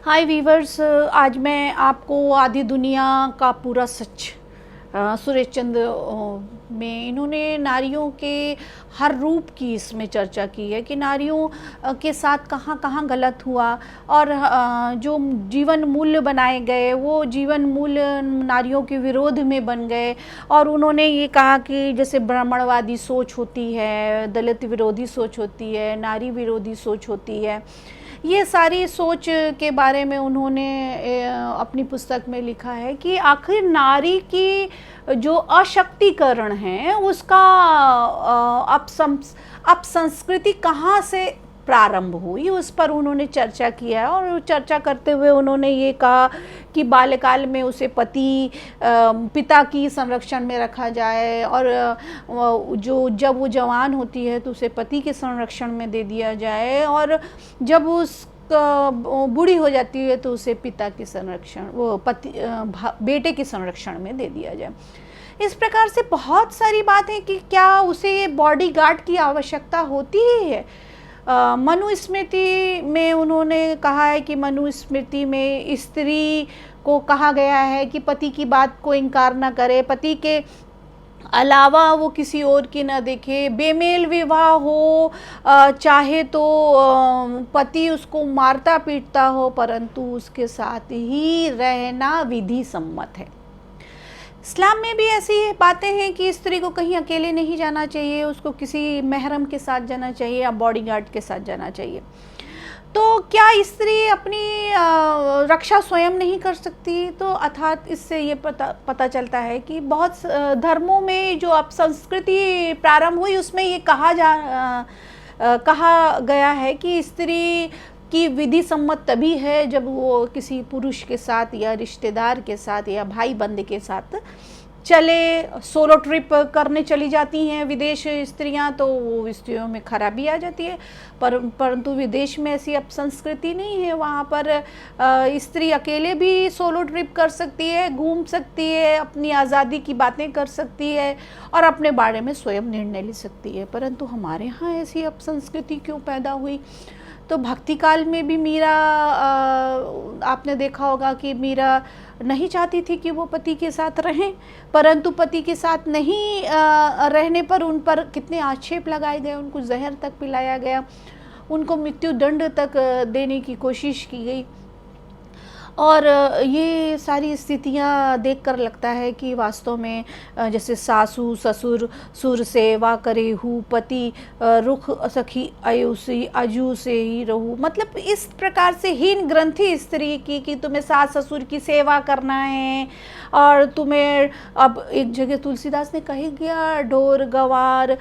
हाय viewers, आज मैं आपको आधी दुनिया का पूरा सच सुरेश चंद्र में इन्होंने नारियों के हर रूप की इसमें चर्चा की है कि नारियों के साथ कहाँ कहाँ गलत हुआ और जो जीवन मूल्य बनाए गए वो जीवन मूल्य नारियों के विरोध में बन गए। और उन्होंने ये कहा कि जैसे ब्राह्मणवादी सोच होती है, दलित विरोधी सोच होती है, नारी विरोधी सोच होती है, ये सारी सोच के बारे में उन्होंने अपनी पुस्तक में लिखा है कि आखिर नारी की जो अशक्तिकरण है उसका अपसंस्कृति कहाँ से प्रारंभ हुई, उस पर उन्होंने चर्चा किया है। और चर्चा करते हुए उन्होंने ये कहा कि बाल्यकाल में उसे पिता की संरक्षण में रखा जाए और जब वो जवान होती है तो उसे पति के संरक्षण में दे दिया जाए, और जब उस बूढ़ी हो जाती है तो उसे पिता की संरक्षण बेटे के संरक्षण में दे दिया जाए। इस प्रकार से बहुत सारी बात है कि क्या उसे बॉडीगार्ड की आवश्यकता होती ही है। मनुस्मृति में उन्होंने कहा है कि मनुस्मृति में स्त्री को कहा गया है कि पति की बात को इनकार न करे, पति के अलावा वो किसी और की न देखे, बेमेल विवाह हो चाहे तो पति उसको मारता पीटता हो परंतु उसके साथ ही रहना विधि सम्मत है। इस्लाम में भी ऐसी बातें हैं कि स्त्री को कहीं अकेले नहीं जाना चाहिए, उसको किसी महरम के साथ जाना चाहिए या बॉडीगार्ड के साथ जाना चाहिए। तो क्या स्त्री अपनी रक्षा स्वयं नहीं कर सकती? तो अर्थात इससे ये पता चलता है कि बहुत धर्मों में जो अब संस्कृति प्रारंभ हुई उसमें ये कहा गया है कि स्त्री की विधि सम्मत तभी है जब वो किसी पुरुष के साथ या रिश्तेदार के साथ या भाई बंद के साथ चले, सोलो ट्रिप करने चली जाती हैं विदेश स्त्रियां, तो वो स्त्रियों में खराबी आ जाती है। परंतु विदेश में ऐसी अब संस्कृति नहीं है, वहाँ पर स्त्री अकेले भी सोलो ट्रिप कर सकती है, घूम सकती है, अपनी आज़ादी की बातें कर सकती है और अपने बारे में स्वयं निर्णय ले सकती है। परंतु हमारे यहाँ ऐसी अब संस्कृति क्यों पैदा हुई? तो भक्ति काल में भी मीरा, आपने देखा होगा कि मीरा नहीं चाहती थी कि वो पति के साथ रहें, परंतु पति के साथ नहीं रहने पर उन पर कितने आक्षेप लगाए गए, उनको जहर तक पिलाया गया, उनको मृत्यु दंड तक देने की कोशिश की गई। और ये सारी स्थितियाँ देखकर लगता है कि वास्तव में जैसे सासू ससुर सुर सेवा करे हूँ, पति रुख सखी अयुसी अजू से ही रहूँ, मतलब इस प्रकार से हीन ग्रंथि स्त्री की कि तुम्हें सास ससुर की सेवा करना है और तुम्हें, अब एक जगह तुलसीदास ने कही गया, ढोर गवार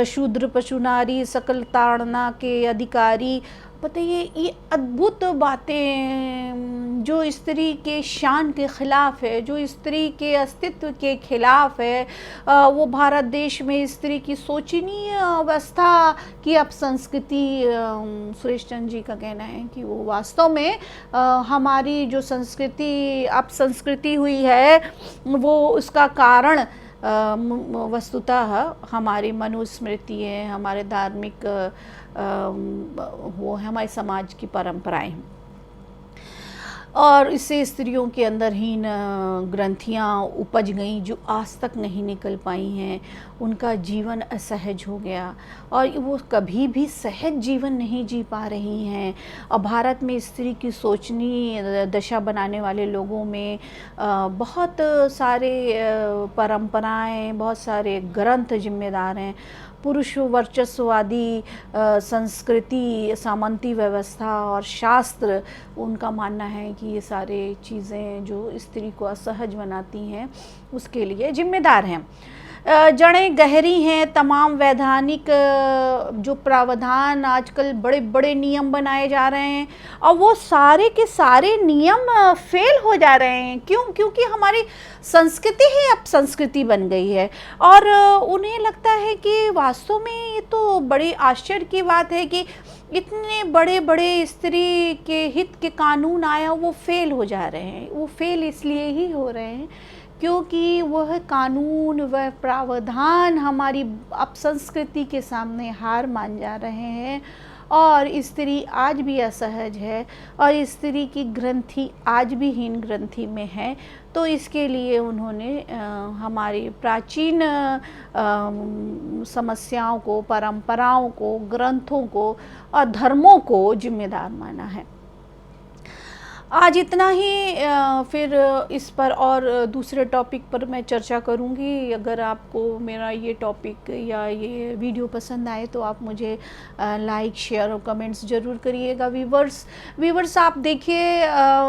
शूद्र पशु नारी सकल ताड़ना के अधिकारी। बताइए, ये अद्भुत बातें जो स्त्री के शान के खिलाफ है, जो स्त्री के अस्तित्व के खिलाफ है, वो भारत देश में स्त्री की शोचनीय अवस्था की अपसंस्कृति, सुरेश चंद्र जी का कहना है कि वो वास्तव में हमारी जो संस्कृति अपसंस्कृति हुई है वो उसका कारण वस्तुतः हमारी मनुस्मृति है, हमारे धार्मिक वो है, हमारे समाज की परंपराएं हैं। और इससे स्त्रियों के अंदर हीन ग्रंथियाँ उपज गईं जो आज तक नहीं निकल पाई हैं, उनका जीवन असहज हो गया और वो कभी भी सहज जीवन नहीं जी पा रही हैं। और भारत में स्त्री की शोचनीय दशा बनाने वाले लोगों में बहुत सारे परंपराएं, बहुत सारे ग्रंथ जिम्मेदार हैं। पुरुष वर्चस्ववादी संस्कृति, सामंती व्यवस्था और शास्त्र, उनका मानना है कि ये सारे चीज़ें जो स्त्री को असहज बनाती हैं उसके लिए जिम्मेदार हैं। जड़ें गहरी हैं, तमाम वैधानिक जो प्रावधान आजकल बड़े बड़े नियम बनाए जा रहे हैं और वो सारे के सारे नियम फेल हो जा रहे हैं। क्यों? क्योंकि हमारी संस्कृति ही अब संस्कृति बन गई है और उन्हें लगता है कि वास्तव में ये तो बड़ी आश्चर्य की बात है कि इतने बड़े बड़े स्त्री के हित के कानून आया वो फेल हो जा रहे हैं। वो फेल इसलिए ही हो रहे हैं क्योंकि वह कानून, वह प्रावधान हमारी अपसंस्कृति के सामने हार मान जा रहे हैं और स्त्री आज भी असहज है और स्त्री की ग्रंथि आज भी हीन ग्रंथि में है। तो इसके लिए उन्होंने हमारी प्राचीन समस्याओं को, परंपराओं को, ग्रंथों को और धर्मों को जिम्मेदार माना है। आज इतना ही, फिर इस पर और दूसरे टॉपिक पर मैं चर्चा करूंगी। अगर आपको मेरा ये टॉपिक या ये वीडियो पसंद आए तो आप मुझे लाइक, शेयर और कमेंट्स ज़रूर करिएगा। व्यूवर्स आप देखिए,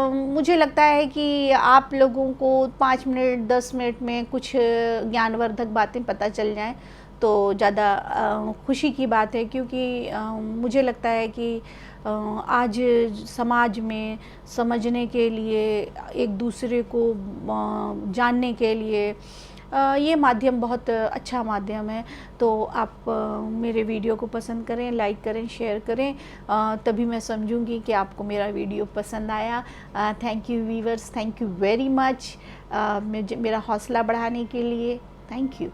मुझे लगता है कि आप लोगों को 5 मिनट 10 मिनट में कुछ ज्ञानवर्धक बातें पता चल जाएं तो ज़्यादा खुशी की बात है, क्योंकि मुझे लगता है कि आज समाज में समझने के लिए, एक दूसरे को जानने के लिए ये माध्यम बहुत अच्छा माध्यम है। तो आप मेरे वीडियो को पसंद करें, लाइक करें, शेयर करें, तभी मैं समझूंगी कि आपको मेरा वीडियो पसंद आया। Thank you viewers, thank you very much मेरा हौसला बढ़ाने के लिए। Thank you.